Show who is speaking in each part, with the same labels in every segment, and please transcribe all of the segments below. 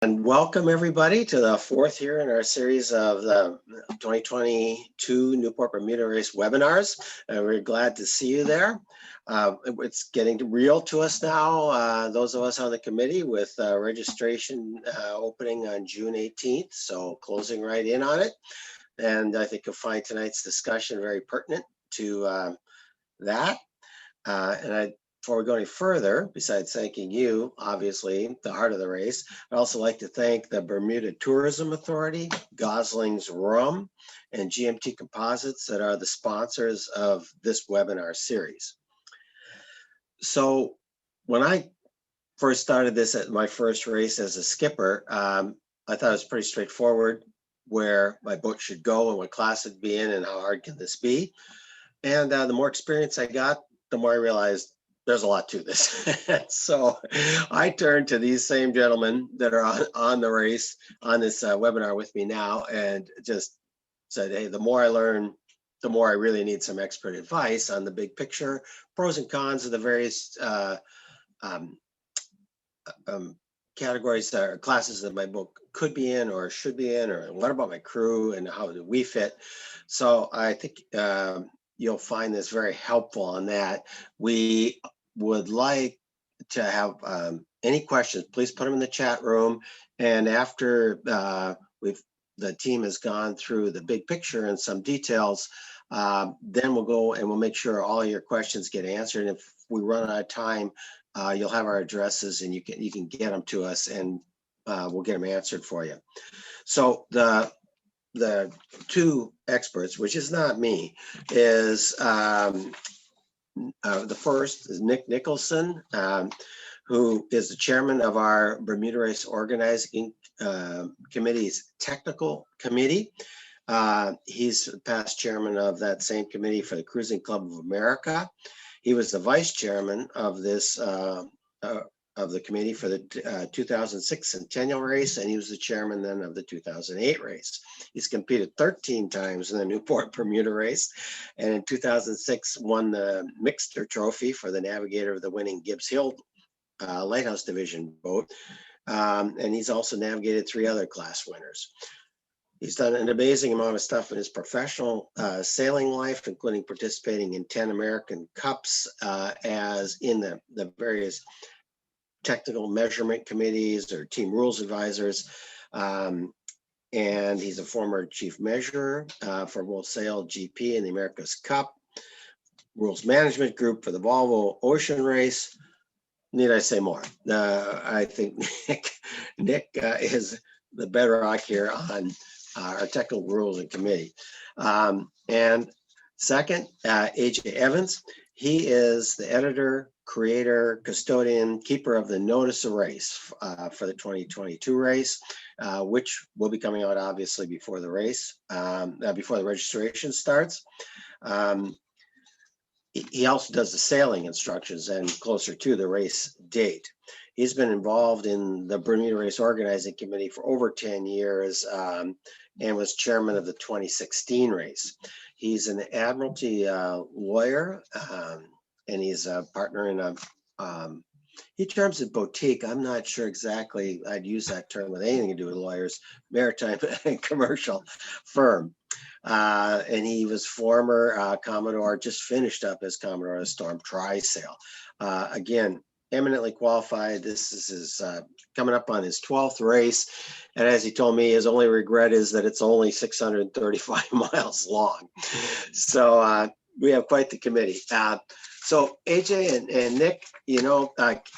Speaker 1: And welcome everybody to the fourth year in our series of the 2022 Newport Bermuda Race webinars. And we're glad to see you there. It's getting real to us now, those of us on the committee, with registration opening on June 18th, so closing right in on it. And I think you'll find tonight's discussion very pertinent to that. Before we go any further, besides thanking you, obviously, the heart of the race, I'd also like to thank the Bermuda Tourism Authority, Gosling's Rum, and GMT Composites that are the sponsors of this webinar series. So when I first started this at my first race as a skipper, I thought it was pretty straightforward where my boat should go and what class it'd be in and how hard can this be. And the more experience I got, the more I realized there's a lot to this. So I turned to these same gentlemen that are on the race on this webinar with me now and just said, hey, the more I learn, the more I really need some expert advice on the big picture, pros and cons of the various categories or classes that my boat could be in or should be in, or what about my crew and how do we fit? So I think you'll find this very helpful on that. We would like to have any questions, please put them in the chat room. And after the team has gone through the big picture and some details, then we'll go and we'll make sure all your questions get answered. And if we run out of time, you'll have our addresses and you can get them to us and we'll get them answered for you. So the two experts, which is not me, is the first is Nick Nicholson, who is the chairman of our Bermuda Race Organizing Committee's technical committee. He's past chairman of that same committee for the Cruising Club of America. He was the vice chairman of this of the committee for the 2006 Centennial race, and he was the chairman then of the 2008 race. He's competed 13 times in the Newport Bermuda race, and in 2006 won the Mixter Trophy for the navigator of the winning Gibbs Hill Lighthouse Division boat, and he's also navigated 3 other class winners. He's done an amazing amount of stuff in his professional sailing life, including participating in 10 American Cups as in the various technical measurement committees or team rules advisors. And he's a former chief measurer for World Sail GP in the America's Cup, rules management group for the Volvo Ocean Race. Need I say more? I think Nick is the bedrock here on our technical rules and committee. And second, AJ Evans. He is the editor, creator, custodian, keeper of the Notice of Race for the 2022 race, which will be coming out obviously before the race, before the registration starts. He also does the sailing instructions and closer to the race date. He's been involved in the Bermuda Race Organizing Committee for over 10 years and was chairman of the 2016 race. He's an Admiralty lawyer and he's a partner in a, he terms it boutique. I'm not sure exactly I'd use that term with anything to do with lawyers, maritime and commercial firm. And he was former Commodore, just finished up as Commodore of the Storm Trysail. Again, eminently qualified. This is his coming up on his 12th race. And as he told me, his only regret is that it's only 635 miles long. So we have quite the committee. So AJ and Nick, you know,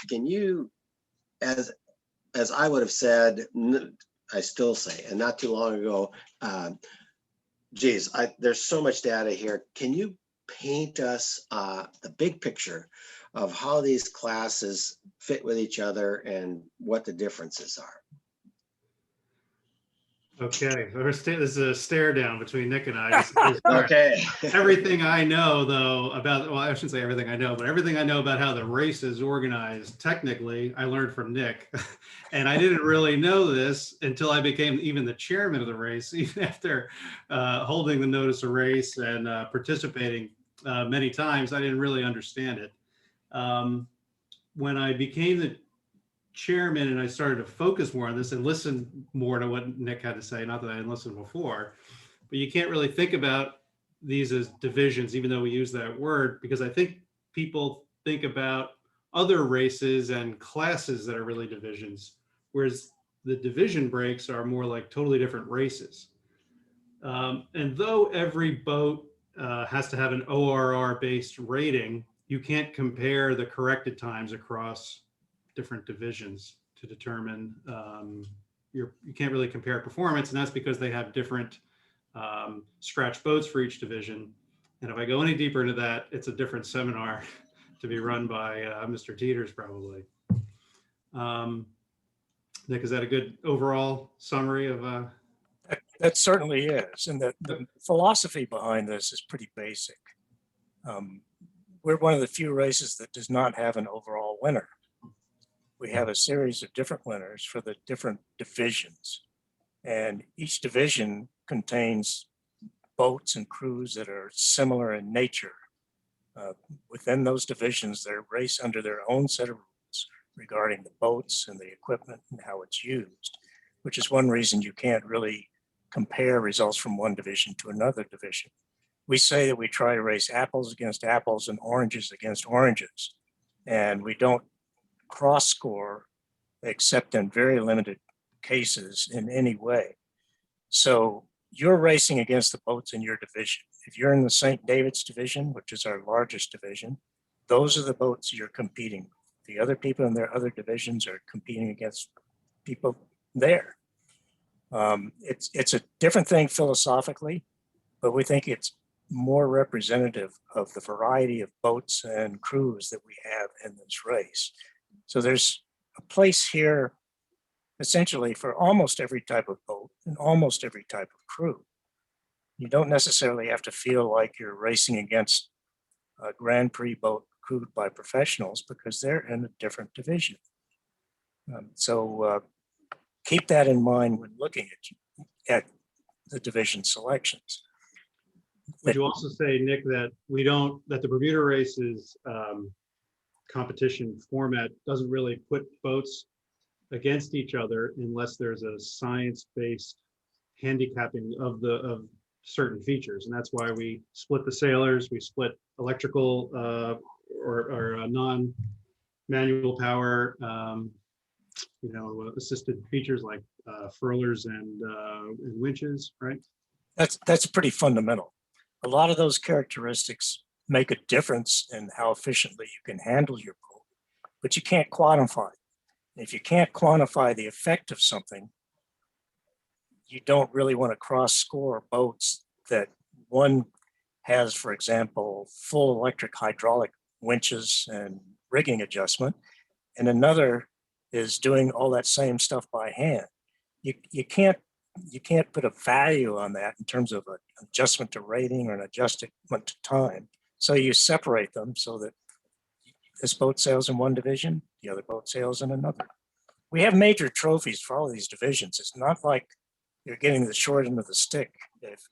Speaker 1: can you, as I would have said, I still say, and not too long ago, geez, there's so much data here. Can you paint us the big picture of how these classes fit with each other and what the differences are?
Speaker 2: Okay, this is a stare down between Nick and I.
Speaker 1: Okay.
Speaker 2: Everything I know, though, about, well, I shouldn't say everything I know, but everything I know about how the race is organized, technically, I learned from Nick. And I didn't really know this until I became even the chairman of the race, even after holding the notice of race and participating many times. I didn't really understand it. When I became the chairman and I started to focus more on this and listen more to what Nick had to say, not that I hadn't listened before, but you can't really think about these as divisions, even though we use that word, because I think people think about other races and classes that are really divisions, whereas the division breaks are more like totally different races. And though every boat has to have an ORR-based rating, you can't compare the corrected times across different divisions to determine you can't really compare performance, and that's because they have different scratch boats for each division. And if I go any deeper into that, it's a different seminar to be run by Mr. Teeters probably. Nick, is that a good overall summary of?
Speaker 3: That certainly is, and the philosophy behind this is pretty basic. We're one of the few races that does not have an overall winner. We have a series of different winners for the different divisions, and each division contains boats and crews that are similar in nature. Within those divisions, they race under their own set of rules regarding the boats and the equipment and how it's used, which is one reason you can't really compare results from one division to another division. We say that we try to race apples against apples and oranges against oranges, and we don't cross score except in very limited cases in any way. So you're racing against the boats in your division. If you're in the St. David's division, which is our largest division, those are the boats you're competing with. The other people in their other divisions are competing against people there. It's a different thing philosophically, but we think it's more representative of the variety of boats and crews that we have in this race. So there's a place here essentially for almost every type of boat and almost every type of crew. You don't necessarily have to feel like you're racing against a Grand Prix boat crewed by professionals because they're in a different division. So keep that in mind when looking at the division selections.
Speaker 2: Would you also say, Nick, that that the Bermuda Race's competition format doesn't really put boats against each other unless there's a science-based handicapping of certain features, and that's why we split the sailors, we split electrical or non-manual power, assisted features like furlers and winches, right?
Speaker 3: That's pretty fundamental. A lot of those characteristics make a difference in how efficiently you can handle your boat, but you can't quantify it. If you can't quantify the effect of something, you don't really want to cross score boats that one has, for example, full electric hydraulic winches and rigging adjustment, and another is doing all that same stuff by hand. You can't put a value on that in terms of an adjustment to rating or an adjustment to time. So you separate them so that this boat sails in one division, the other boat sails in another. We have major trophies for all of these divisions. It's not like you're getting the short end of the stick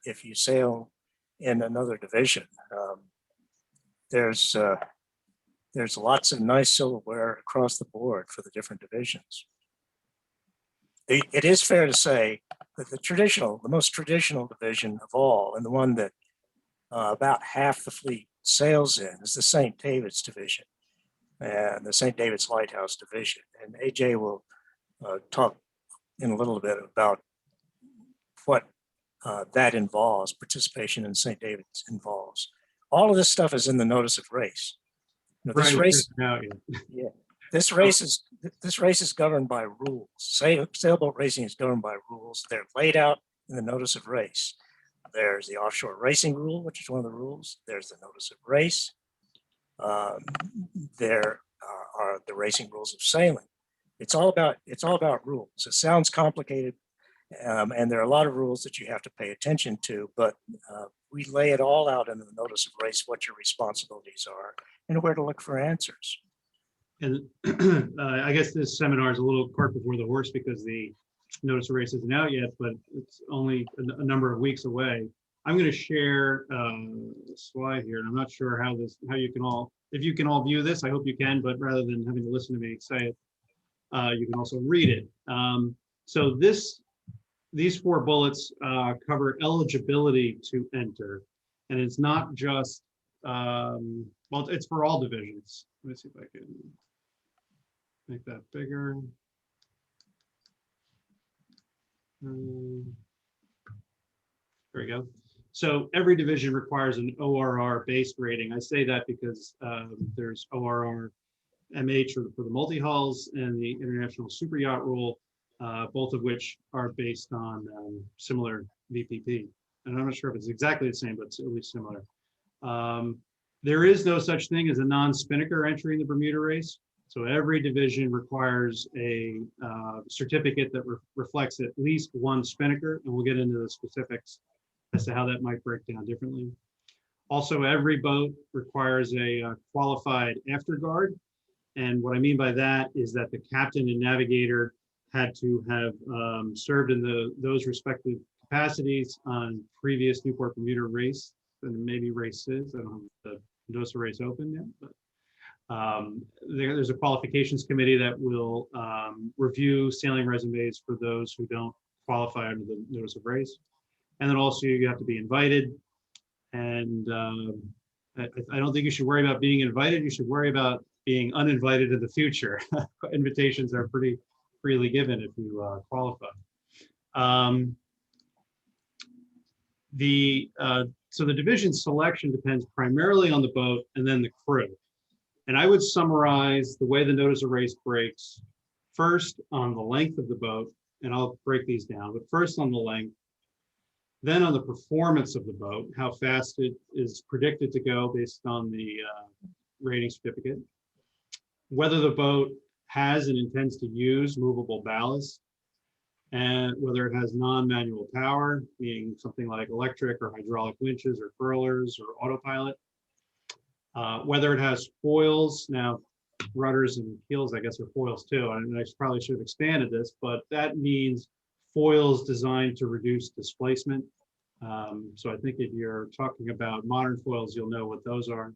Speaker 3: if you sail in another division. There's lots of nice silverware across the board for the different divisions. It is fair to say that the most traditional division of all, and the one that about half the fleet sails in, is the St. David's division and the St. David's Lighthouse division. And AJ will talk in a little bit about what that involves, participation in St. David's involves. All of this stuff is in the notice of race. This race, this race is governed by rules. Sailboat racing is governed by rules. They're laid out in the notice of race. There's the offshore racing rule, which is one of the rules. There's the notice of race. There are the racing rules of sailing. It's all about rules. It sounds complicated, and there are a lot of rules that you have to pay attention to, but we lay it all out in the notice of race, what your responsibilities are and where to look for answers.
Speaker 2: And I guess this seminar is a little cart before the horse because the notice of race isn't out yet, but it's only a number of weeks away. I'm going to share a slide here, and I'm not sure how you can all, if you can all view this. I hope you can, but rather than having to listen to me say it, You can also read it. So these 4 bullets cover eligibility to enter. And it's not just, well, it's for all divisions. Let me see if I can make that bigger. There we go. So every division requires an ORR based rating. I say that because there's ORR MH for the multi-hulls and the International Super Yacht Rule, both of which are based on similar VPP. And I'm not sure if it's exactly the same, but it's at least similar. There is no such thing as a non-spinnaker entry in the Bermuda race. So every division requires a certificate that reflects at least 1 spinnaker, and we'll get into the specifics as to how that might break down differently. Also, every boat requires a qualified afterguard. And what I mean by that is that the captain and navigator had to have served in those respective capacities on previous Newport Bermuda race, and maybe races. I don't have the Mendoza race open yet, but there's a qualifications committee that will review sailing resumes for those who don't qualify under the notice of race. And then also you have to be invited. And I don't think you should worry about being invited. You should worry about being uninvited in the future. Invitations are pretty freely given if you qualify. So the division selection depends primarily on the boat and then the crew. And I would summarize the way the notice of race breaks first on the length of the boat, and I'll break these down, but first on the length, then on the performance of the boat, how fast it is predicted to go based on the rating certificate, whether the boat has and intends to use movable ballast, and whether it has non-manual power, meaning something like electric or hydraulic winches or furlers or autopilot, whether it has foils. Now, rudders and keels, I guess, are foils too. And I probably should have expanded this, but that means foils designed to reduce displacement. So I think if you're talking about modern foils, you'll know what those are.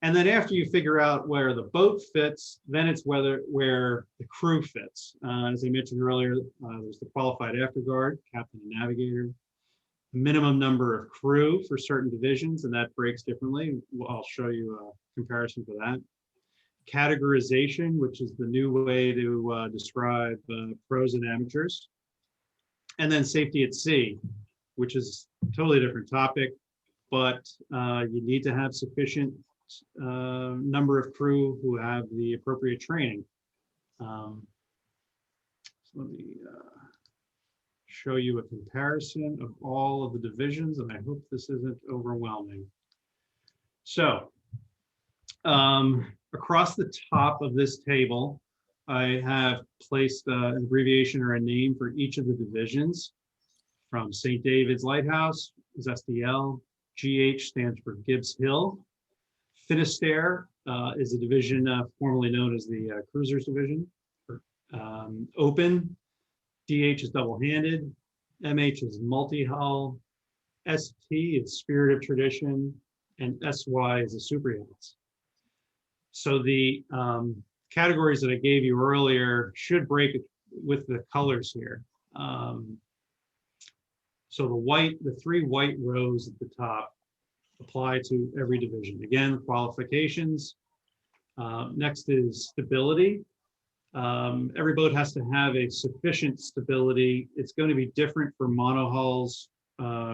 Speaker 2: And then after you figure out where the boat fits, then it's where the crew fits. As I mentioned earlier, there's the qualified afterguard, captain and navigator, minimum number of crew for certain divisions, and that breaks differently. I'll show you a comparison for that. Categorization, which is the new way to describe pros and amateurs. And then safety at sea, which is a totally different topic, but you need to have sufficient number of crew who have the appropriate training. So let me show you a comparison of all of the divisions, and I hope this isn't overwhelming. So across the top of this table, I have placed an abbreviation or a name for each of the divisions. From St. David's Lighthouse is SDL, GH stands for Gibbs Hill. Finisterre is a division formerly known as the Cruisers Division. Open, DH is double-handed, MH is multi-hull, ST is Spirit of Tradition, and SY is the Super Yachts. So the categories that I gave you earlier should break with the colors here. So the 3 white rows at the top apply to every division. Again, qualifications. Next is stability. Every boat has to have a sufficient stability. It's going to be different for monohulls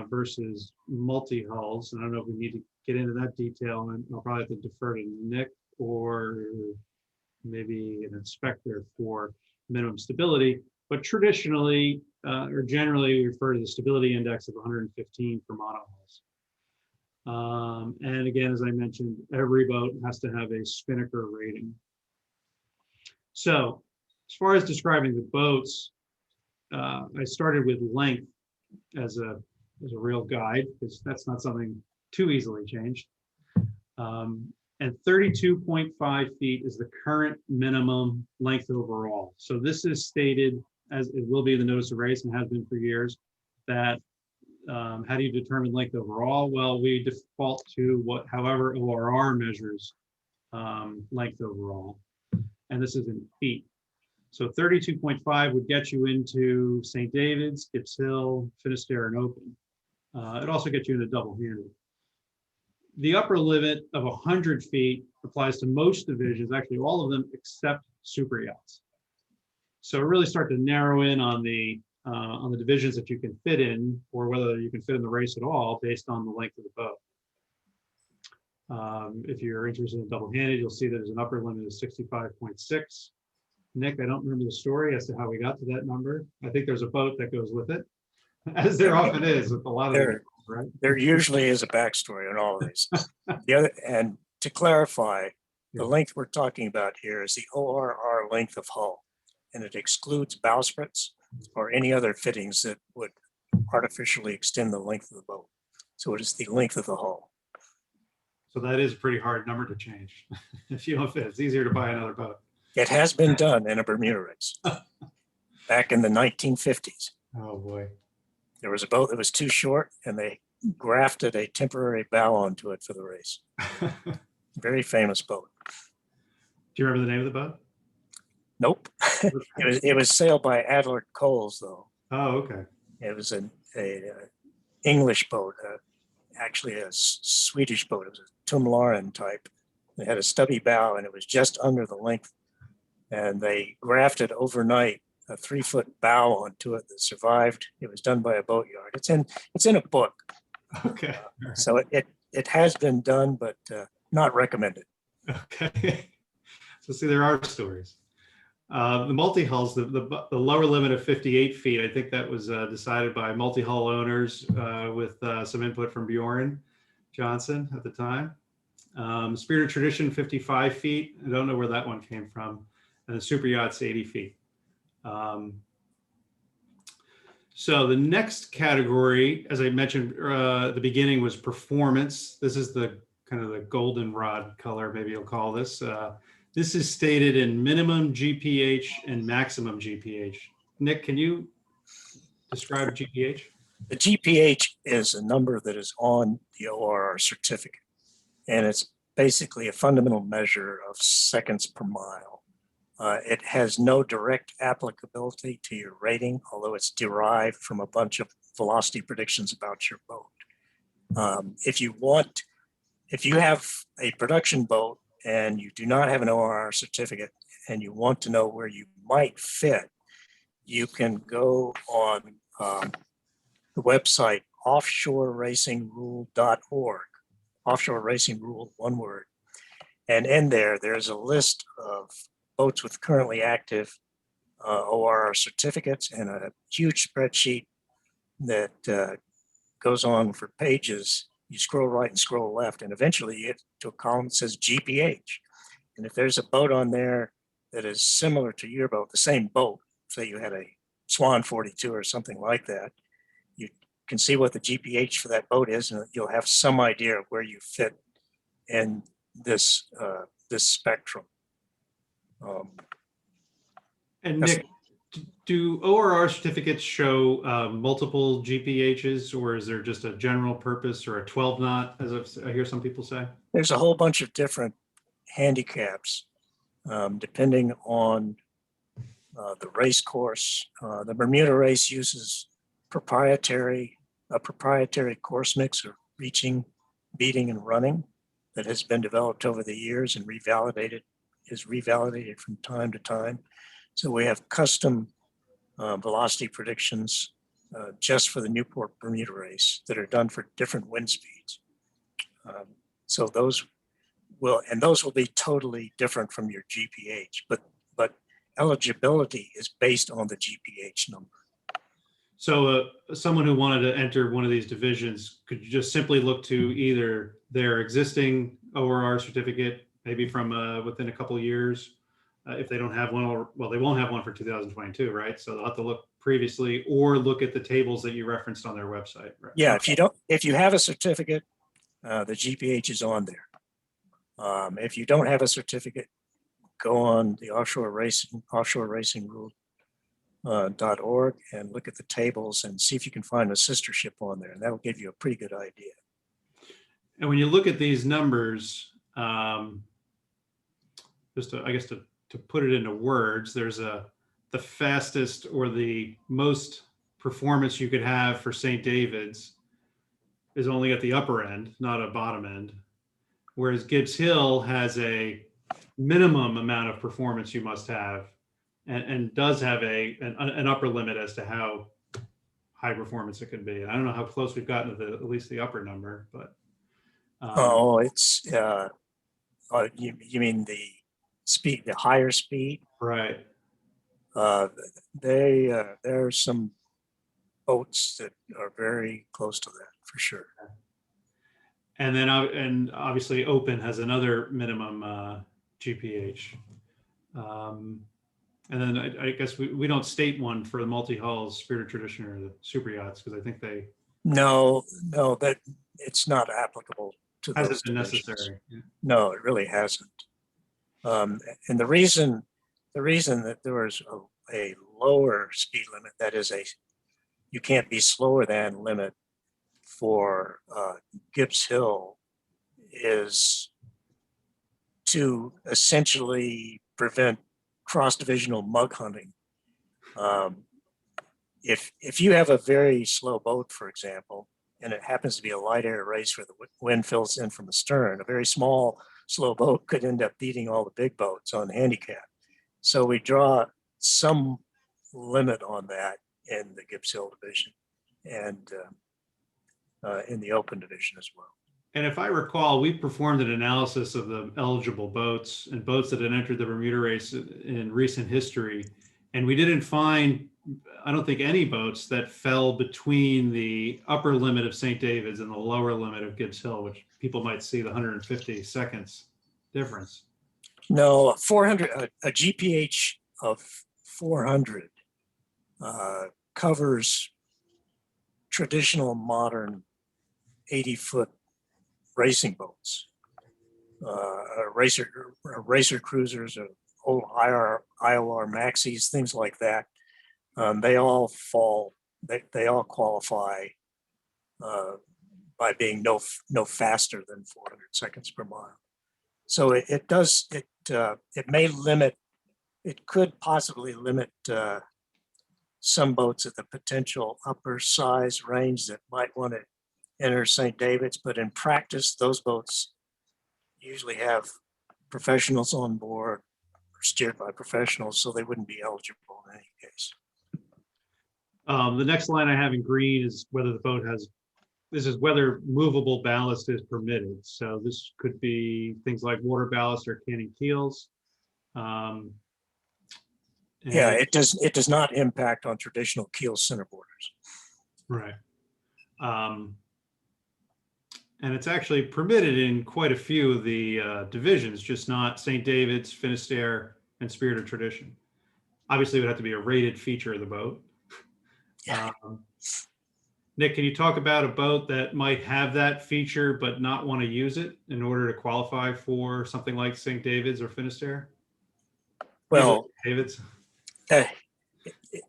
Speaker 2: versus multi-hulls. And I don't know if we need to get into that detail, and I'll probably have to defer to Nick or maybe an inspector for minimum stability. But traditionally, or generally, we refer to the stability index of 115 for monohulls. And again, as I mentioned, every boat has to have a spinnaker rating. So as far as describing the boats, I started with length as a real guide, because that's not something too easily changed. And 32.5 feet is the current minimum length overall. So this is stated, as it will be the notice of race and has been for years, that how do you determine length overall? Well, we default to however ORR measures length overall, and this is in feet. So 32.5 would get you into St. David's, Gibbs Hill, Finisterre, and Open. It also gets you into double-handed. The upper limit of 100 feet applies to most divisions, actually all of them except super yachts. So really start to narrow in on the divisions that you can fit in, or whether you can fit in the race at all based on the length of the boat. If you're interested in double-handed, you'll see that there's an upper limit of 65.6. Nick, I don't remember the story as to how we got to that number. I think there's a boat that goes with it, as there often is with a lot of them, right?
Speaker 3: There usually is a backstory on all of these. And to clarify, the length we're talking about here is the ORR length of hull, and it excludes bowsprits or any other fittings that would artificially extend the length of the boat. So it is the length of the hull.
Speaker 2: So that is a pretty hard number to change. If you don't fit, it's easier to buy another boat.
Speaker 3: It has been done in a Bermuda race back in the 1950s.
Speaker 2: Oh boy.
Speaker 3: There was a boat that was too short, and they grafted a temporary bow onto it for the race. Very famous boat.
Speaker 2: Do you remember the name of the boat?
Speaker 3: Nope. It was sailed by Adler Coles, though.
Speaker 2: Oh, okay.
Speaker 3: It was an English boat, actually a Swedish boat. It was a Tumlaren type. It had a stubby bow, and it was just under the length. And they grafted overnight a 3-foot bow onto it that survived. It was done by a boatyard. It's in a book.
Speaker 2: Okay.
Speaker 3: So it has been done, but not recommended.
Speaker 2: Okay. So see, there are stories. The multi-hulls, the lower limit of 58 feet, I think that was decided by multi-hull owners with some input from Bjorn Johnson at the time. Spirit of Tradition, 55 feet. I don't know where that one came from. And the super yacht's 80 feet. So the next category, as I mentioned at the beginning, was performance. This is the kind of the goldenrod color, maybe you'll call this. This is stated in minimum GPH and maximum GPH. Nick, can you describe GPH?
Speaker 3: The GPH is a number that is on the ORR certificate, and it's basically a fundamental measure of seconds per mile. It has no direct applicability to your rating, although it's derived from a bunch of velocity predictions about your boat. If you have a production boat and you do not have an ORR certificate and you want to know where you might fit, you can go on the website offshoreracingrule.org, offshore racing rule, one word. And in there's a list of boats with currently active ORR certificates and a huge spreadsheet that goes on for pages. You scroll right and scroll left, and eventually you get to a column that says GPH. And if there's a boat on there that is similar to your boat, the same boat, say you had a Swan 42 or something like that, you can see what the GPH for that boat is, and you'll have some idea of where you fit in this spectrum.
Speaker 2: And Nick, do ORR certificates show multiple GPHs, or is there just a general purpose or a 12 knot, as I hear some people say?
Speaker 3: There's a whole bunch of different handicaps depending on the race course. The Bermuda race uses a proprietary course mix of reaching, beating, and running that has been developed over the years and is revalidated from time to time. So we have custom velocity predictions just for the Newport Bermuda race that are done for different wind speeds. So those will be totally different from your GPH, but eligibility is based on the GPH number. So
Speaker 2: someone who wanted to enter one of these divisions, could you just simply look to either their existing ORR certificate, maybe from within a couple of years, if they don't have one, or well, they won't have one for 2022, right? So they'll have to look previously, or look at the tables that you referenced on their website. Right?
Speaker 3: Yeah, if you have a certificate, the GPH is on there. If you don't have a certificate, go on the offshore racing rule.org and look at the tables and see if you can find a sister ship on there, and that will give you a pretty good idea.
Speaker 2: And when you look at these numbers, just to, I guess to put it into words, there's a the fastest or the most performance you could have for St. David's is only at the upper end, not a bottom end. Whereas Gibbs Hill has a minimum amount of performance you must have, and does have an upper limit as to how high performance it can be. I don't know how close we've gotten to at least the upper number, but.
Speaker 3: Oh, it's, you mean the speed, the higher speed?
Speaker 2: Right.
Speaker 3: There are some boats that are very close to that for sure.
Speaker 2: And then, and obviously Open has another minimum GPH. And then I guess we don't state one for the multi-hulls, Spirit of Tradition, or the super yachts, because I think they.
Speaker 3: No, that it's not applicable to those
Speaker 2: Hasn't been
Speaker 3: divisions.
Speaker 2: necessary. Yeah.
Speaker 3: No, it really hasn't. And the reason that there was a lower speed limit, that is you can't be slower than limit for Gibbs Hill, is to essentially prevent cross-divisional mug hunting. If you have a very slow boat, for example, and it happens to be a light air race where the wind fills in from the stern, a very small, slow boat could end up beating all the big boats on handicap. So we draw some limit on that in the Gibbs Hill division and in the Open division as well.
Speaker 2: And if I recall, we performed an analysis of the eligible boats and boats that had entered the Bermuda race in recent history. And we didn't find, I don't think, any boats that fell between the upper limit of St. David's and the lower limit of Gibbs Hill, which people might see the 150 seconds difference.
Speaker 3: No, 400, a GPH of 400 covers traditional modern 80-foot racing boats, racer cruisers, or old IOR maxis, things like that. They all they all qualify by being no faster than 400 seconds per mile. So it may limit, it could possibly limit some boats at the potential upper size range that might want to enter St. David's, but in practice, those boats usually have professionals on board or steered by professionals, so they wouldn't be eligible in any case.
Speaker 2: The next line I have in green is whether the boat has, this is whether movable ballast is permitted. So this could be things like water ballast or canting keels.
Speaker 3: Yeah, it does not impact on traditional keel center borders.
Speaker 2: Right. And it's actually permitted in quite a few of the divisions, just not St. David's, Finisterre, and Spirit of Tradition. Obviously, it would have to be a rated feature of the boat.
Speaker 3: Yeah.
Speaker 2: Nick, can you talk about a boat that might have that feature but not want to use it in order to qualify for something like St. David's or Finisterre?
Speaker 3: Well,
Speaker 2: David's.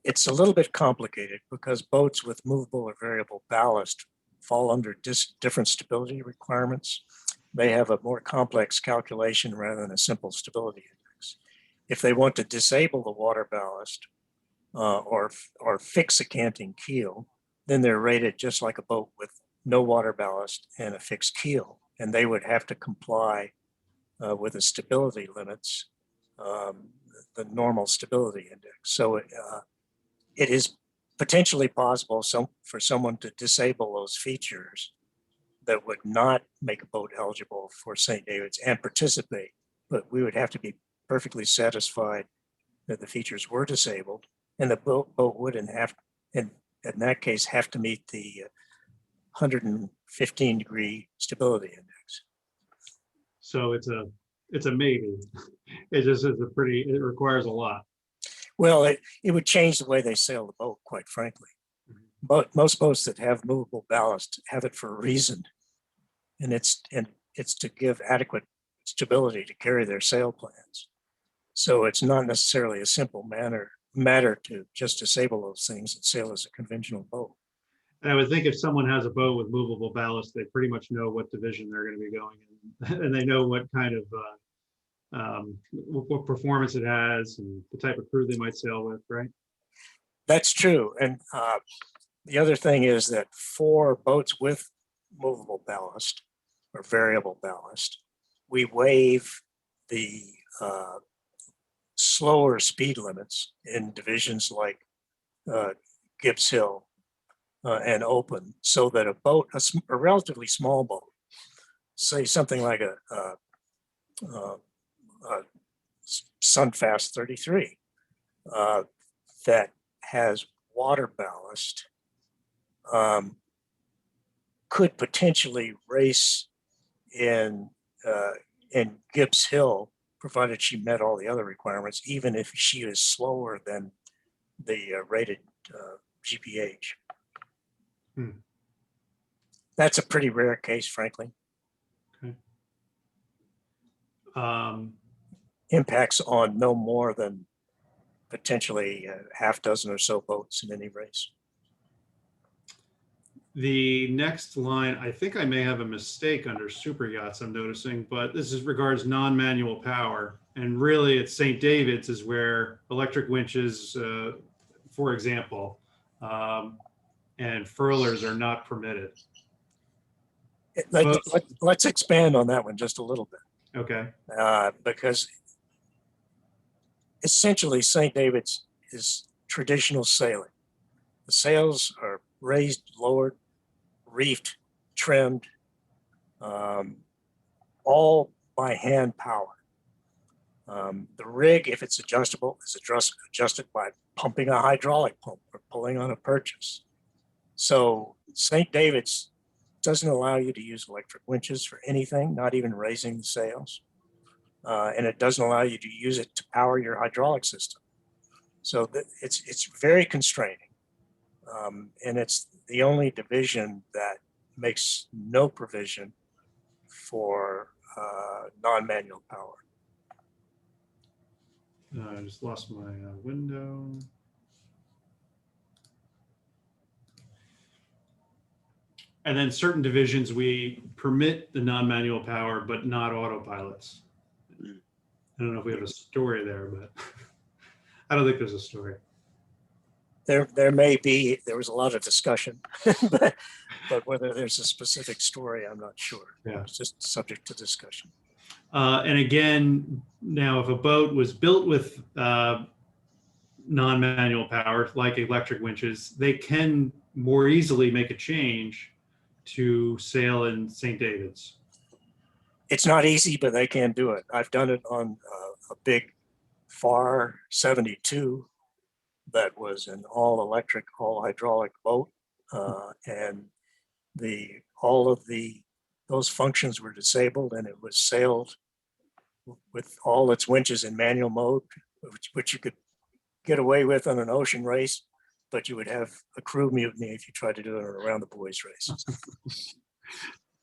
Speaker 3: It's a little bit complicated because boats with movable or variable ballast fall under different stability requirements. They have a more complex calculation rather than a simple stability index. If they want to disable the water ballast or fix a canting keel, then they're rated just like a boat with no water ballast and a fixed keel, and they would have to comply with the stability limits, the normal stability index. So it is potentially possible for someone to disable those features that would not make a boat eligible for St. David's and participate, but we would have to be perfectly satisfied that the features were disabled, and the boat wouldn't have, in that case, have to meet the 115-degree stability index.
Speaker 2: So it's a maybe. It just is it requires a lot.
Speaker 3: Well, it would change the way they sail the boat, quite frankly. But most boats that have movable ballast have it for a reason, and it's to give adequate stability to carry their sail plans. So it's not necessarily a simple matter to just disable those things and sail as a conventional boat.
Speaker 2: And I would think if someone has a boat with movable ballast, they pretty much know what division they're going to be going in, and they know what kind of what performance it has and the type of crew they might sail with, right?
Speaker 3: That's true. And the other thing is that for boats with movable ballast or variable ballast, we waive the slower speed limits in divisions like Gibbs Hill and open, so that a boat, a relatively small boat, say something like a Sunfast 33 that has water ballast could potentially race in Gibbs Hill, provided she met all the other requirements, even if she is slower than the rated GPH. That's a pretty rare case, frankly.
Speaker 2: Okay.
Speaker 3: Impacts on no more than potentially a half dozen or so boats in any race.
Speaker 2: The next line, I think I may have a mistake under super yachts I'm noticing, but this is regards non-manual power. And really it's St. David's is where electric winches, for example, and furlers are not permitted.
Speaker 3: Let's expand on that one just a little bit.
Speaker 2: Okay.
Speaker 3: Because essentially St. David's is traditional sailing. The sails are raised, lowered, reefed, trimmed, all by hand power. The rig, if it's adjustable, is adjusted by pumping a hydraulic pump or pulling on a purchase. So St. David's doesn't allow you to use electric winches for anything, not even raising the sails. And it doesn't allow you to use it to power your hydraulic system. So it's very constraining. And it's the only division that makes no provision for non-manual power.
Speaker 2: I just lost my window. And then certain divisions, we permit the non-manual power, but not autopilots. I don't know if we have a story there, but I don't think there's a story.
Speaker 3: There may be, there was a lot of discussion, but whether there's a specific story, I'm not sure.
Speaker 2: Yeah.
Speaker 3: It's just subject to discussion.
Speaker 2: And again, now if a boat was built with non-manual power, like electric winches, they can more easily make a change to sail in St. David's.
Speaker 3: It's not easy, but they can do it. I've done it on a big FAR 72 that was an all electric, all hydraulic boat. And all of those functions were disabled, and it was sailed with all its winches in manual mode, which you could get away with on an ocean race, but you would have a crew mutiny if you tried to do it around the boys race.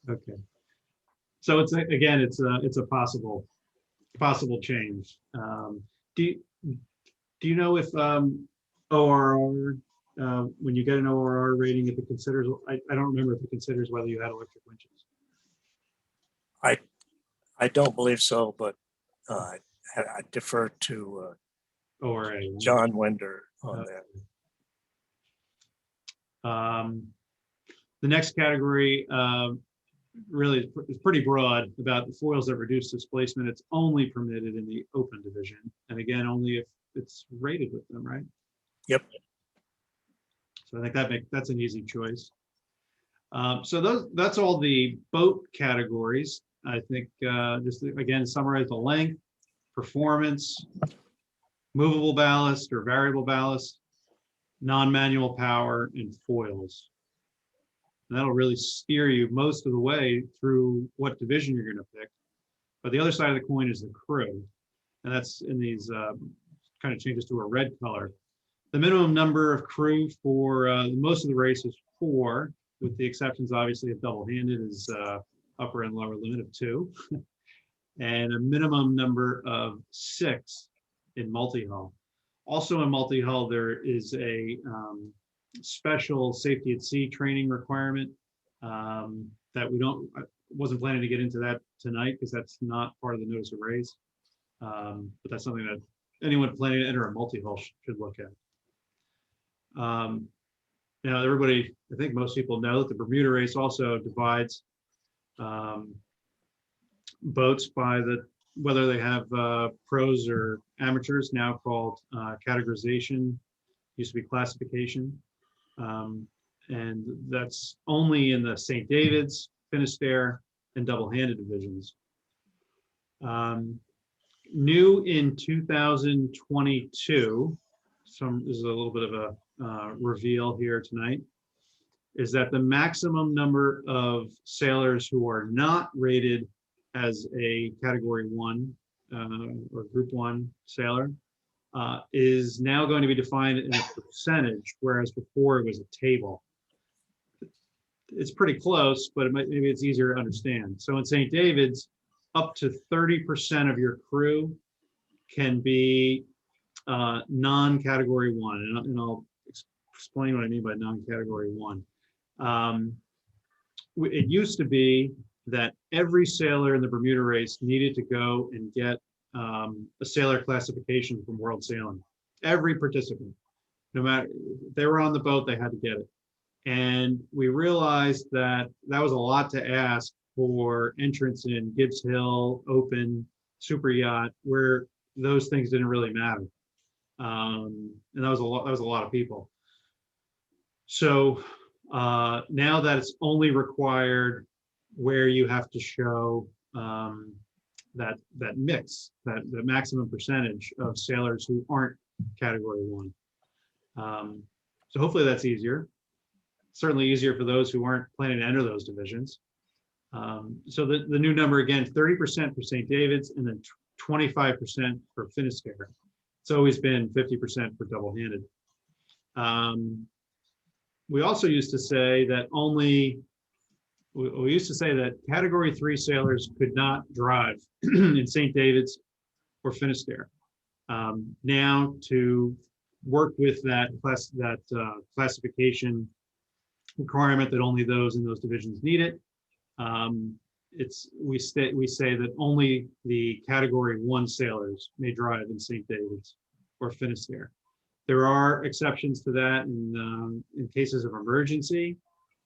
Speaker 2: Okay. So it's a possible change. Do you know if ORR, when you get an ORR rating, if it considers, I don't remember if it considers whether you had electric winches.
Speaker 3: I don't believe so, but I defer to
Speaker 2: ORA.
Speaker 3: John Wender on that.
Speaker 2: The next category really is pretty broad about the foils that reduce displacement. It's only permitted in the open division. And again, only if it's rated with them, right?
Speaker 3: Yep.
Speaker 2: So I think that's an easy choice. So that's all the boat categories. I think just again, summarize the length, performance, movable ballast or variable ballast, non-manual power, and foils. And that'll really steer you most of the way through what division you're going to pick. But the other side of the coin is the crew. And that's in these kind of changes to a red color. The minimum number of crew for most of the race is 4, with the exceptions obviously of double-handed is upper and lower limit of 2. And a minimum number of 6 in multi-hull. Also in multi-hull, there is a special safety at sea training requirement that wasn't planning to get into that tonight because that's not part of the notice of race. But that's something that anyone planning to enter a multi-hull should look at. Now, everybody, I think most people know that the Bermuda Race also divides boats by whether they have pros or amateurs, now called categorization, used to be classification. And that's only in the St. David's, Finisterre, and double-handed divisions. New in 2022, this is a little bit of a reveal here tonight, is that the maximum number of sailors who are not rated as a Category 1 or Group 1 sailor is now going to be defined in a percentage, whereas before it was a table. It's pretty close, but maybe it's easier to understand. So in St. David's, up to 30% of your crew can be non-Category 1, and I'll explain what I mean by non-Category 1. It used to be that every sailor in the Bermuda Race needed to go and get a sailor classification from World Sailing. Every participant, no matter if they were on the boat, they had to get it. And we realized that that was a lot to ask for entrance in Gibbs Hill, Open, Super Yacht, where those things didn't really matter. And that was a lot of people. So now that it's only required where you have to show that mix, that the maximum percentage of sailors who aren't Category 1. So hopefully that's easier. Certainly easier for those who aren't planning to enter those divisions. So the new number, again, 30% for St. David's and then 25% for Finisterre. It's always been 50% for double-handed. We also used to say that we used to say that Category 3 sailors could not drive in St. David's or Finisterre. Now, to work with that classification requirement that only those in those divisions need it, we say that only the Category 1 sailors may drive in St. David's or Finisterre. There are exceptions to that in cases of emergency,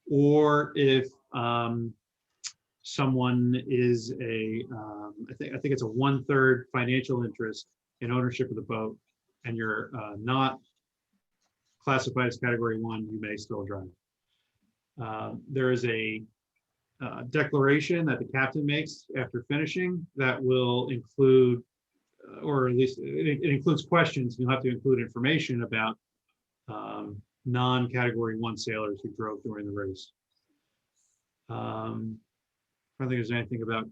Speaker 2: or if someone is I think it's a 1/3 financial interest in ownership of the boat, and you're not classified as Category 1, you may still drive. There is a declaration that the captain makes after finishing that will include, or at least it includes questions. You'll have to include information about non-Category 1 sailors who drove during the race. I don't think there's anything about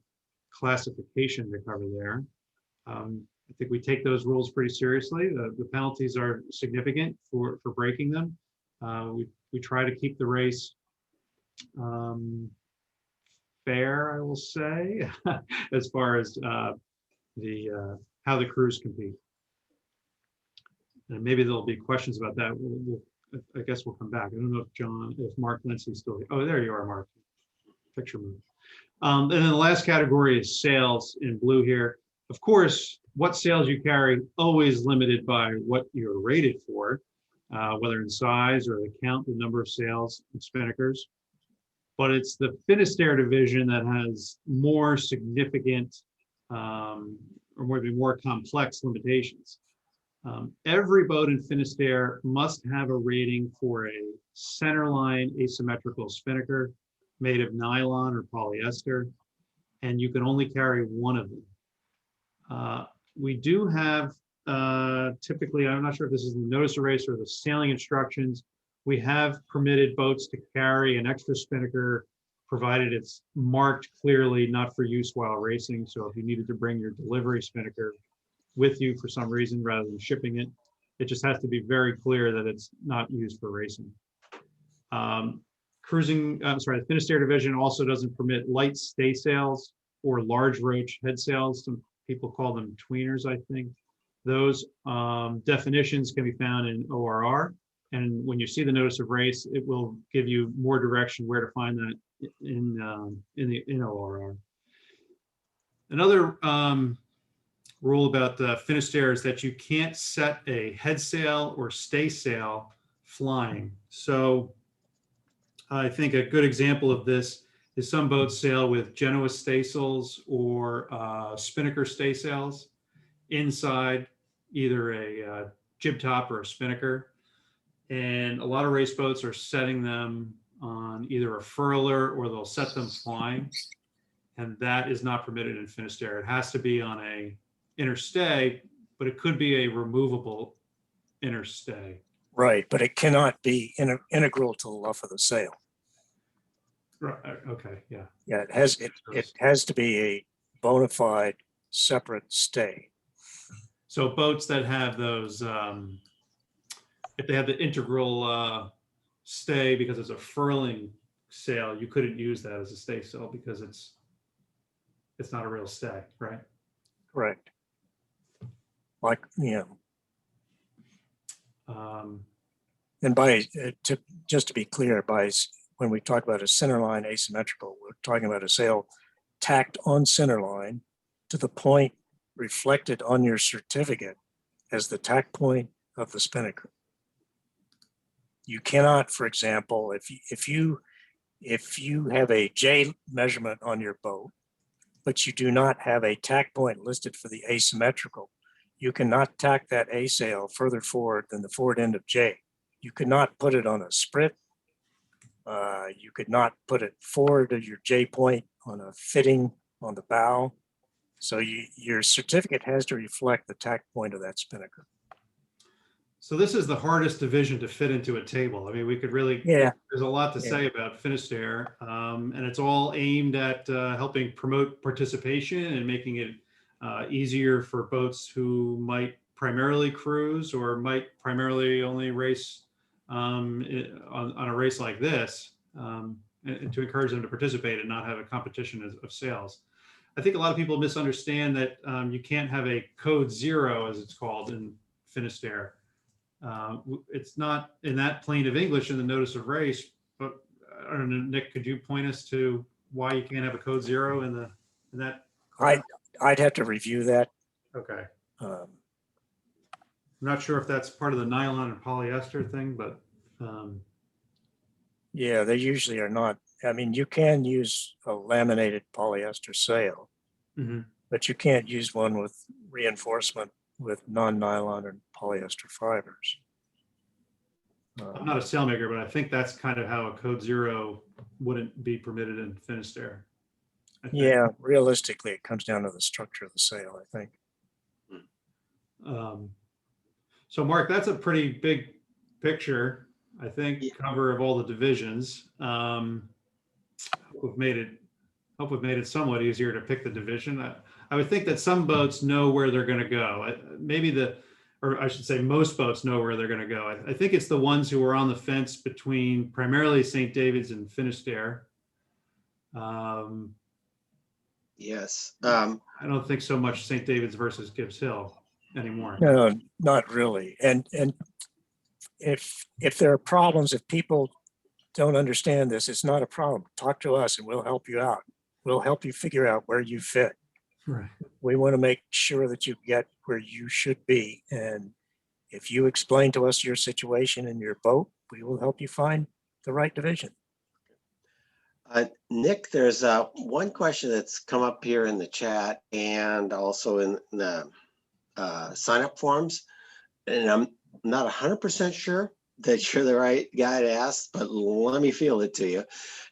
Speaker 2: classification to cover there. I think we take those rules pretty seriously. The penalties are significant for breaking them. We try to keep the race fair, I will say, as far as how the crews compete. And maybe there'll be questions about that. I guess we'll come back. I don't know if Mark Lenci is still here. Oh, there you are, Mark. Picture move. And then the last category is sails in blue here. Of course, what sails you carry always limited by what you're rated for, whether in size or the count, the number of sails and spinnakers. But it's the Finisterre division that has more significant or more complex limitations. Every boat in Finisterre must have a rating for a centerline asymmetrical spinnaker made of nylon or polyester, and you can only carry one of them. We do have typically, I'm not sure if this is the notice of race or the sailing instructions, we have permitted boats to carry an extra spinnaker, provided it's marked clearly not for use while racing. So if you needed to bring your delivery spinnaker with you for some reason rather than shipping it, it just has to be very clear that it's not used for racing. The Finisterre division also doesn't permit light stay sails or large roach head sails. Some people call them tweeners, I think. Those definitions can be found in ORR. And when you see the notice of race, it will give you more direction where to find that in ORR. Another rule about the Finisterre is that you can't set a head sail or stay sail flying. So I think a good example of this is some boats sail with Genoa staysails or spinnaker staysails inside either a jib top or a spinnaker. And a lot of race boats are setting them on either a furler or they'll set them flying. And that is not permitted in Finisterre. It has to be on a inner stay, but it could be a removable inner stay.
Speaker 3: Right, but it cannot be integral to the luff of the sail.
Speaker 2: Right. Okay. Yeah.
Speaker 3: Yeah, it has to be a bona fide separate stay.
Speaker 2: So boats that have those, if they have the integral stay because it's a furling sail, you couldn't use that as a stay sail because it's not a real stay, right?
Speaker 3: Correct. Like, and just to be clear, when we talk about a centerline asymmetrical, we're talking about a sail tacked on centerline to the point reflected on your certificate as the tack point of the spinnaker. You cannot, for example, if you have a J measurement on your boat, but you do not have a tack point listed for the asymmetrical, you cannot tack that A sail further forward than the forward end of J. You could not put it on a sprit. You could not put it forward of your J point on a fitting on the bow. So your certificate has to reflect the tack point of that spinnaker.
Speaker 2: So this is the hardest division to fit into a table. I mean, we could really, there's a lot to say about Finisterre, and it's all aimed at helping promote participation and making it easier for boats who might primarily cruise or might primarily only race on a race like this, and to encourage them to participate and not have a competition of sails. I think a lot of people misunderstand that you can't have a code 0, as it's called in Finisterre. It's not in that plane of English in the notice of race, but I don't know, Nick, could you point us to why you can't have a code 0 in that?
Speaker 3: I'd have to review that.
Speaker 2: Okay. I'm not sure if that's part of the nylon and polyester thing, but
Speaker 3: yeah, they usually are not. I mean, you can use a laminated polyester sail, but you can't use one with reinforcement with non-nylon and polyester fibers.
Speaker 2: I'm not a sailmaker, but I think that's kind of how a code 0 wouldn't be permitted in Finisterre.
Speaker 3: Yeah, realistically, it comes down to the structure of the sail, I think.
Speaker 2: So Mark, that's a pretty big picture, I think, cover of all the divisions. We've made it somewhat easier to pick the division. I would think that some boats know where they're going to go. Or I should say most boats know where they're going to go. I think it's the ones who are on the fence between primarily St. David's and Finisterre.
Speaker 1: Yes.
Speaker 2: I don't think so much St. David's versus Gibbs Hill anymore.
Speaker 3: No, not really. And if there are problems, if people don't understand this, it's not a problem. Talk to us and we'll help you out. We'll help you figure out where you fit.
Speaker 2: Right.
Speaker 3: We want to make sure that you get where you should be. And if you explain to us your situation in your boat, we will help you find the right division.
Speaker 1: Nick, there's one question that's come up here in the chat and also in the sign-up forms. And I'm not 100% sure that you're the right guy to ask, but let me field it to you.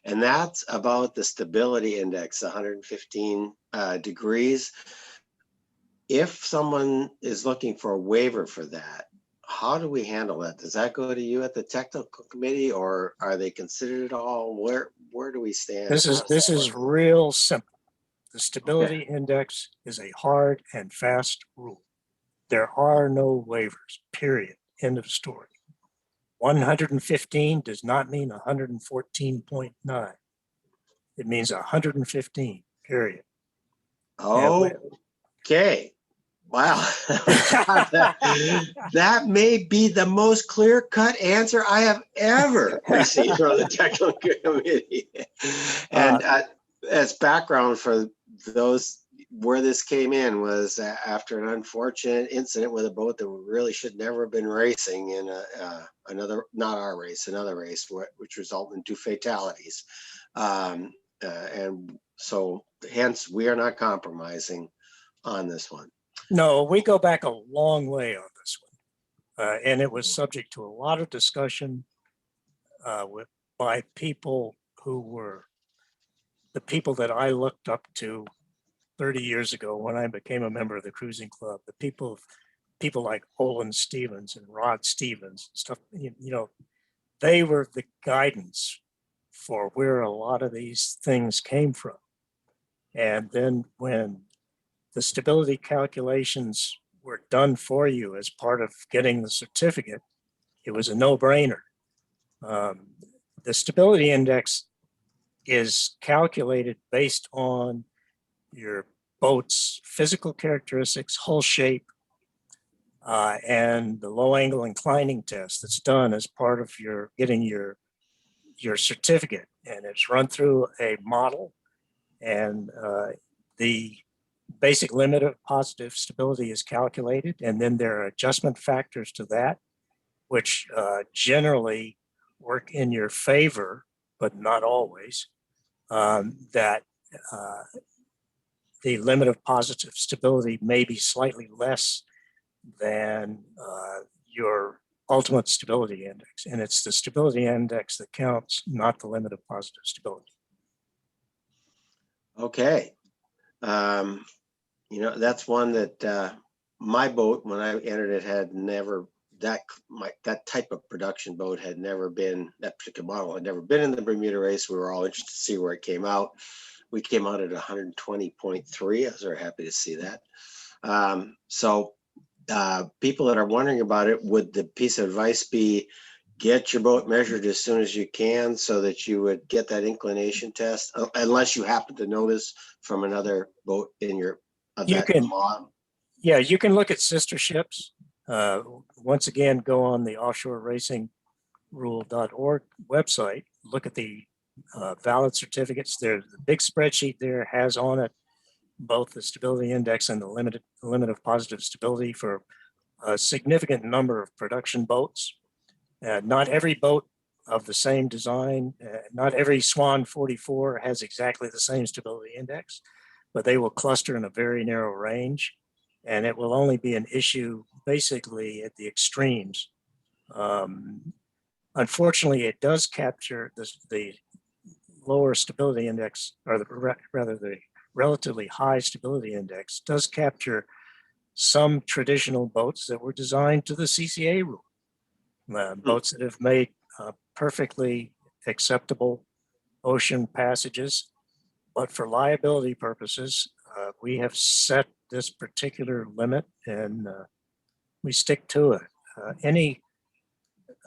Speaker 1: And that's about the stability index, 115 degrees. If someone is looking for a waiver for that, how do we handle that? Does that go to you at the technical committee, or are they considered at all? Where do we stand?
Speaker 3: This is real simple. The stability index is a hard and fast rule. There are no waivers, period. End of story. 115 does not mean 114.9. It means 115, period.
Speaker 1: Okay. Wow. That may be the most clear-cut answer I have ever received from the technical committee. And as background for those where this came in was after an unfortunate incident with a boat that really should never have been racing in another, not our race, another race, which resulted in 2 fatalities. And so hence we are not compromising on this one.
Speaker 3: No, we go back a long way on this one. And it was subject to a lot of discussion by people who were the people that I looked up to 30 years ago when I became a member of the cruising club. The people like Olin Stevens and Rod Stevens and stuff, you know, they were the guidance for where a lot of these things came from. And then when the stability calculations were done for you as part of getting the certificate, it was a no-brainer. The stability index is calculated based on your boat's physical characteristics, hull shape, and the low angle inclining test that's done as part of your getting your certificate. And it's run through a model, and the basic limit of positive stability is calculated. And then there are adjustment factors to that, which generally work in your favor, but not always, that the limit of positive stability may be slightly less than your ultimate stability index. And it's the stability index that counts, not the limit of positive stability.
Speaker 1: Okay. You know, that's one that my boat, when I entered it, had never, that type of production boat had never been, that particular model had never been in the Bermuda race. We were all interested to see where it came out. We came out at 120.3. I was very happy to see that. So people that are wondering about it, would the piece of advice be get your boat measured as soon as you can so that you would get that inclination test, unless you happen to notice from another boat in your model?
Speaker 3: Yeah, you can look at sister ships. Once again, go on the offshoreracingrule.org website, look at the valid certificates. There's the big spreadsheet there has on it both the stability index and the limit of positive stability for a significant number of production boats. Not every boat of the same design, not every Swan 44 has exactly the same stability index, but they will cluster in a very narrow range, and it will only be an issue basically at the extremes. Unfortunately, it does capture the lower stability index, or rather the relatively high stability index does capture some traditional boats that were designed to the CCA rule. Boats that have made perfectly acceptable ocean passages, but for liability purposes, we have set this particular limit, and we stick to it.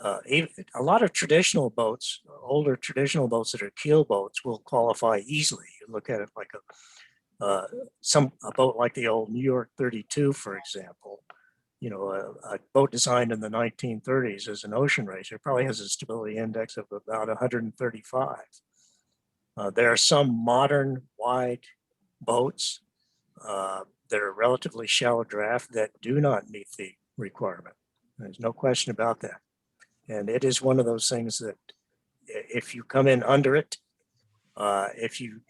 Speaker 3: A lot of traditional boats, older traditional boats that are keel boats, will qualify easily. You look at it like a boat like the old New York 32, for example. You know, a boat designed in the 1930s as an ocean racer probably has a stability index of about 135. There are some modern wide boats that are relatively shallow draft that do not meet the requirement. There's no question about that. And it is one of those things that if you come in under it, if you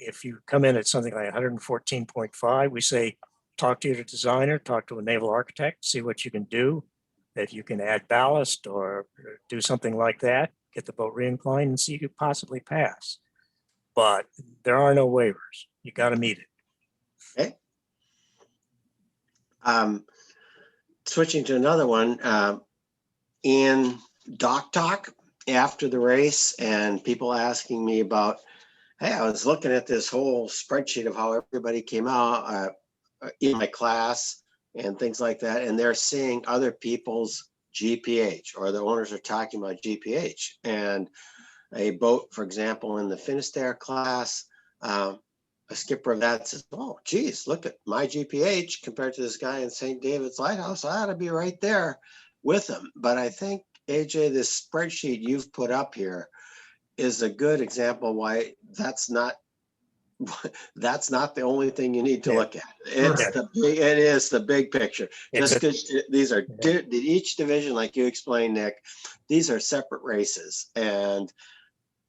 Speaker 3: come in at something like 114.5, we say, talk to your designer, talk to a naval architect, see what you can do. If you can add ballast or do something like that, get the boat re-inclined and see if you could possibly pass. But there are no waivers. You got to meet it.
Speaker 1: Okay. Switching to another one, in Doc Talk after the race, and people asking me about, hey, I was looking at this whole spreadsheet of how everybody came out in my class and things like that, and they're seeing other people's GPH, or the owners are talking about GPH. And a boat, for example, in the Finisterre class, a skipper of that says, oh, geez, look at my GPH compared to this guy in St. David's Lighthouse. I ought to be right there with him. But I think, AJ, this spreadsheet you've put up here is a good example why that's not that's not the only thing you need to
Speaker 3: Yeah.
Speaker 1: look at. It is the big picture.
Speaker 3: It's
Speaker 1: Just because these are each division, like you explained, Nick, these are separate races, and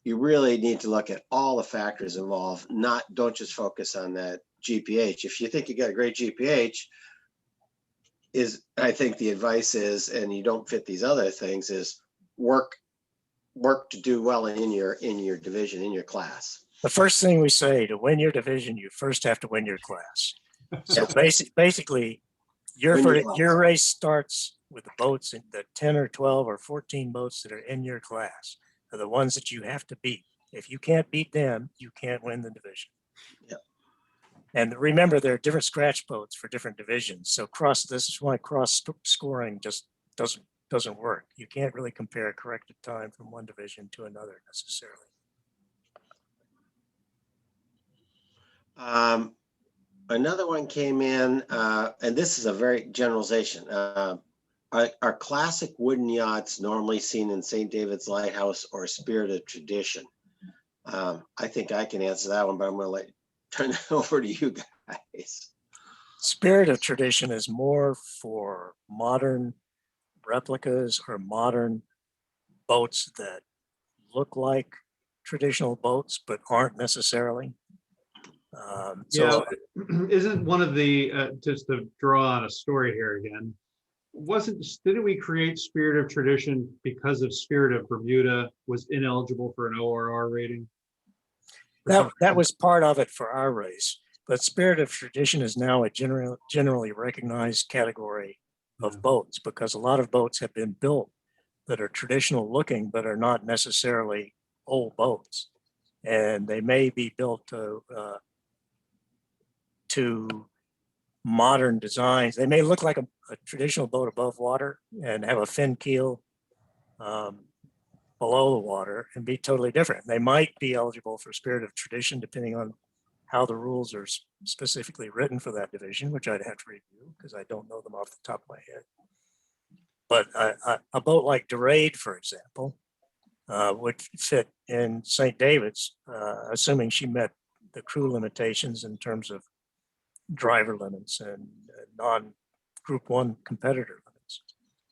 Speaker 1: you really need to look at all the factors involved. Don't just focus on that GPH. If you think you got a great GPH, I think the advice is, and you don't fit these other things, is work to do well in your division, in your class.
Speaker 3: the first thing we say: to win your division, you first have to win your class. So basically, your race starts with the boats, the 10 or 12 or 14 boats that are in your class are the ones that you have to beat. If you can't beat them, you can't win the division.
Speaker 1: Yep.
Speaker 3: And remember, there are different scratch boats for different divisions. So this is why cross scoring just doesn't work. You can't really compare corrected time from one division to another necessarily.
Speaker 1: Another one came in, and this is a very generalization. Are classic wooden yachts normally seen in St. David's Lighthouse or Spirit of Tradition? I think I can answer that one, but I'm going to turn it over to you guys.
Speaker 3: Spirit of Tradition is more for modern replicas or modern boats that look like traditional boats but aren't necessarily.
Speaker 2: Isn't one of the just to draw on a story here again? Didn't we create Spirit of Tradition because of Spirit of Bermuda was ineligible for an ORR rating?
Speaker 3: That was part of it for our race, but Spirit of Tradition is now a generally recognized category of boats, because a lot of boats have been built that are traditional looking but are not necessarily old boats, and they may be built to modern designs. They may look like a traditional boat above water and have a fin keel below the water and be totally different. They might be eligible for Spirit of Tradition depending on how the rules are specifically written for that division, which I'd have to review because I don't know them off the top of my head. But a boat like Dorade, for example, would fit in St. David's, assuming she met the crew limitations in terms of driver limits and non-Group 1 competitor limits.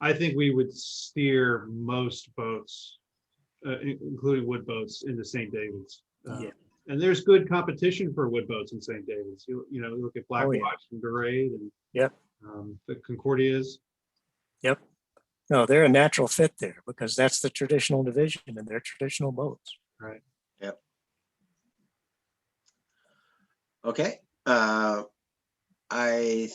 Speaker 2: I think we would steer most boats, including wood boats, into St. David's. And there's good competition for wood boats in St. David's. You look at Black Watch and Dorade and the Concordias.
Speaker 3: Yep. No, they're a natural fit there because that's the traditional division and they're traditional boats.
Speaker 2: Right.
Speaker 1: Yep. Okay. I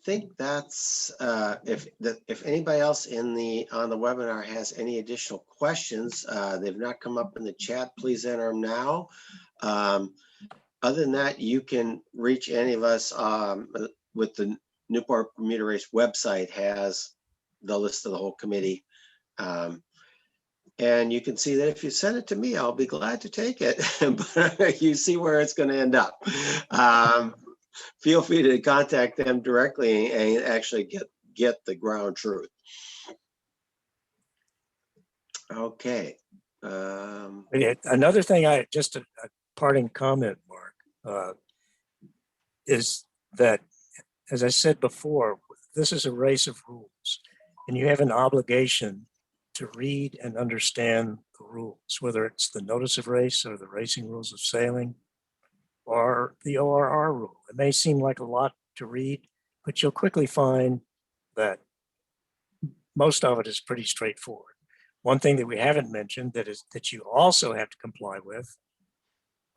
Speaker 1: think that's if anybody else on the webinar has any additional questions, they've not come up in the chat, please enter them now. Other than that, you can reach any of us with the Newport Bermuda Race website has the list of the whole committee. And you can see that if you send it to me, I'll be glad to take it. But you see where it's going to end up. Feel free to contact them directly and actually get the ground truth. Okay.
Speaker 3: Another thing, just a parting comment, Mark, is that, as I said before, this is a race of rules, and you have an obligation to read and understand the rules, whether it's the notice of race or the racing rules of sailing or the ORR rule. It may seem like a lot to read, but you'll quickly find that most of it is pretty straightforward. One thing that we haven't mentioned that you also have to comply with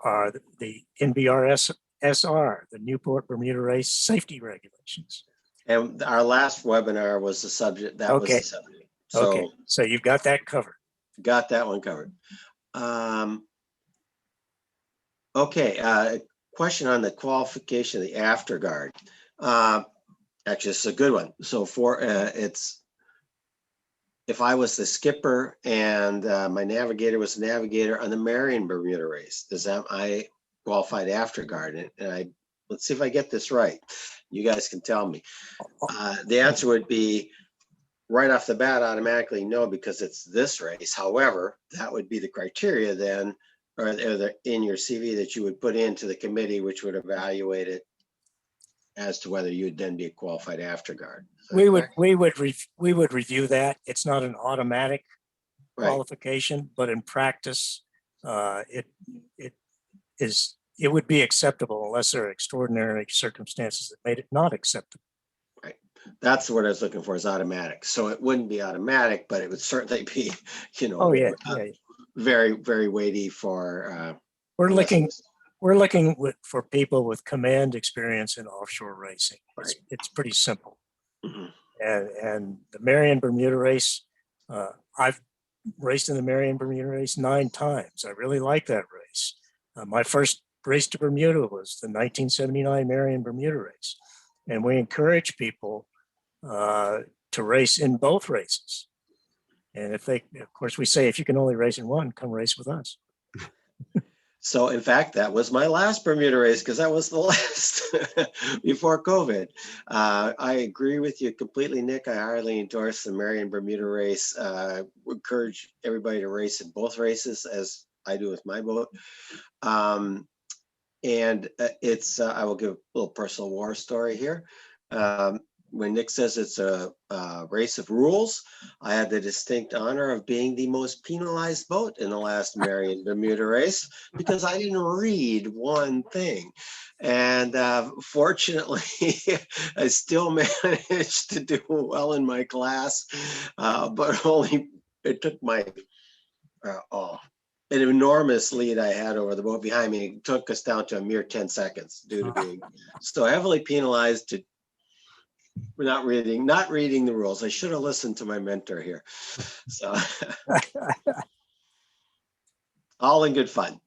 Speaker 3: are the NBRSR, the Newport Bermuda Race safety regulations.
Speaker 1: And our last webinar was the subject. That was the subject. So,
Speaker 3: so you've got that covered.
Speaker 1: Got that one covered. Okay, question on the qualification of the afterguard. Actually, it's a good one. So if I was the skipper and my navigator was the navigator on the Marion Bermuda Race, I qualified afterguard? And let's see if I get this right. You guys can tell me. The answer would be right off the bat, automatically no, because it's this race. However, that would be the criteria then. in your CV that you would put into the committee, which would evaluate it as to whether you'd then be a qualified afterguard.
Speaker 3: We would review that. It's not an automatic
Speaker 1: Right.
Speaker 3: qualification, but in practice, it would be acceptable unless there are extraordinary circumstances that made it not acceptable.
Speaker 1: Right. That's what I was looking for, is automatic. So it wouldn't be automatic, but it would certainly be,
Speaker 3: Oh yeah,
Speaker 1: very, very weighty for.
Speaker 3: We're looking for people with command experience in offshore racing.
Speaker 1: Right.
Speaker 3: It's pretty simple.
Speaker 1: Mhm.
Speaker 3: And the Marion Bermuda Race, I've raced in the Marion Bermuda Race 9 times. I really like that race. My first race to Bermuda was the 1979 Marion Bermuda Race. And we encourage people to race in both races. And of course, we say, if you can only race in one, come race with us.
Speaker 1: So in fact, that was my last Bermuda race, because that was the last before COVID. I agree with you completely, Nick. I highly endorse the Marion Bermuda race. Encourage everybody to race in both races, as I do with my boat. And it's, I will give a little personal war story here. When Nick says it's a race of rules, I had the distinct honor of being the most penalized boat in the last Marion Bermuda race, because I didn't read one thing. And fortunately, I still managed to do well in my class, but it took my, an enormous lead I had over the boat behind me. It took us down to a mere 10 seconds due to being so heavily penalized to not reading the rules. I should have listened to my mentor here. So all in good fun.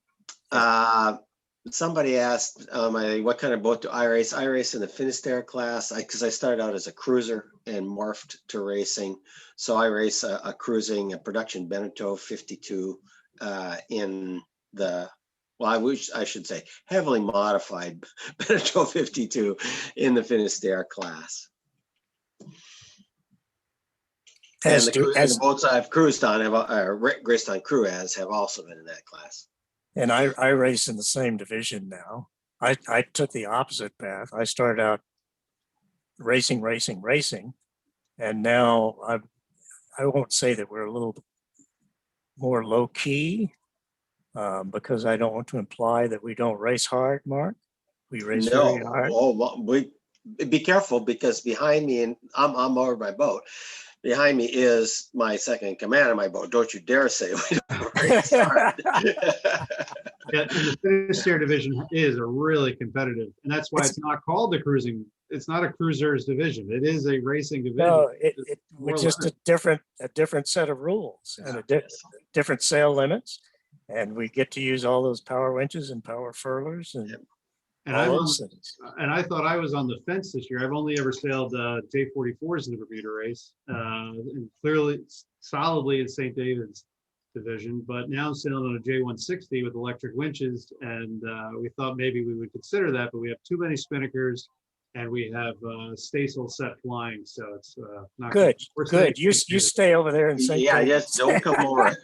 Speaker 1: Somebody asked what kind of boat do I race? I race in the Finisterre class, because I started out as a cruiser and morphed to racing. So I race a production Beneteau 52 in the, well, I should say heavily modified Beneteau 52 in the Finisterre class. And the boats I've cruised on, raced on crew as, have also been in that class.
Speaker 3: And I race in the same division now. I took the opposite path. I started out racing, and now I won't say that we're a little more low key, because I don't want to imply that we don't race hard, Mark. We race very hard.
Speaker 1: Oh, well, be careful, because behind me, and I'm over my boat. Behind me is my second in command of my boat. Don't you dare say we don't race hard.
Speaker 2: Yeah, and the Finisterre division is a really competitive, and that's why it's not called the cruising. It's not a cruisers division. It is a racing division.
Speaker 3: No, it's just a different set of rules and different sail limits, and we get to use all those power winches and power furlers and.
Speaker 2: And I thought I was on the fence this year. I've only ever sailed J44s in the Bermuda race, and clearly solidly in St. David's division, but now I'm sailing on a J160 with electric winches, and we thought maybe we would consider that, but we have too many spinnakers, and we have staysail set flying, so it's not
Speaker 3: good. Good. You stay over there and say,
Speaker 1: yeah, yes, don't come over.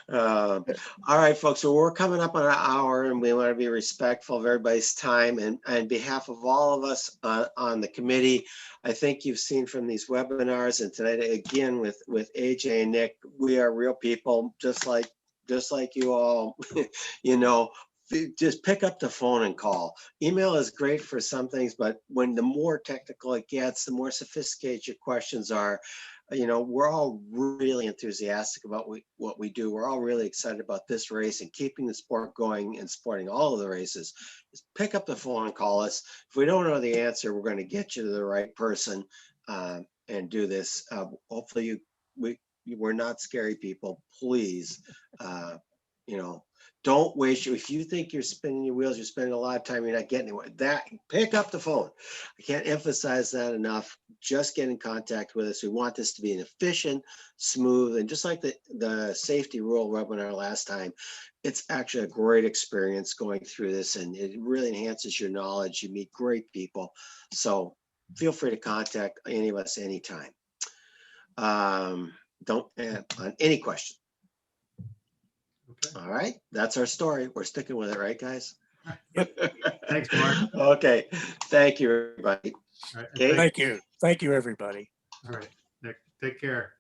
Speaker 1: All right, folks, so we're coming up on an hour, and we want to be respectful of everybody's time. And on behalf of all of us on the committee, I think you've seen from these webinars and tonight again with AJ and Nick, we are real people, just like you all. You know, just pick up the phone and call. Email is great for some things, but when the more technical it gets, the more sophisticated your questions are. You know, we're all really enthusiastic about what we do. We're all really excited about this race and keeping the sport going and supporting all of the races. Just pick up the phone and call us. If we don't know the answer, we're going to get you to the right person and do this. Hopefully we're not scary people. Please, you know, don't waste if you think you're spinning your wheels, you're spending a lot of time, you're not getting anywhere. Pick up the phone. I can't emphasize that enough. Just get in contact with us. We want this to be an efficient, smooth, and just like the safety rule webinar last time, it's actually a great experience going through this, and it really enhances your knowledge. You meet great people. So feel free to contact any of us anytime. don't on any question.
Speaker 2: Okay.
Speaker 1: All right, that's our story. We're sticking with it, right, guys?
Speaker 2: Thanks, Mark.
Speaker 1: Okay, thank you, everybody.
Speaker 2: All right.
Speaker 1: Okay.
Speaker 3: Thank you. Thank you, everybody.
Speaker 2: All right, Nick, take care.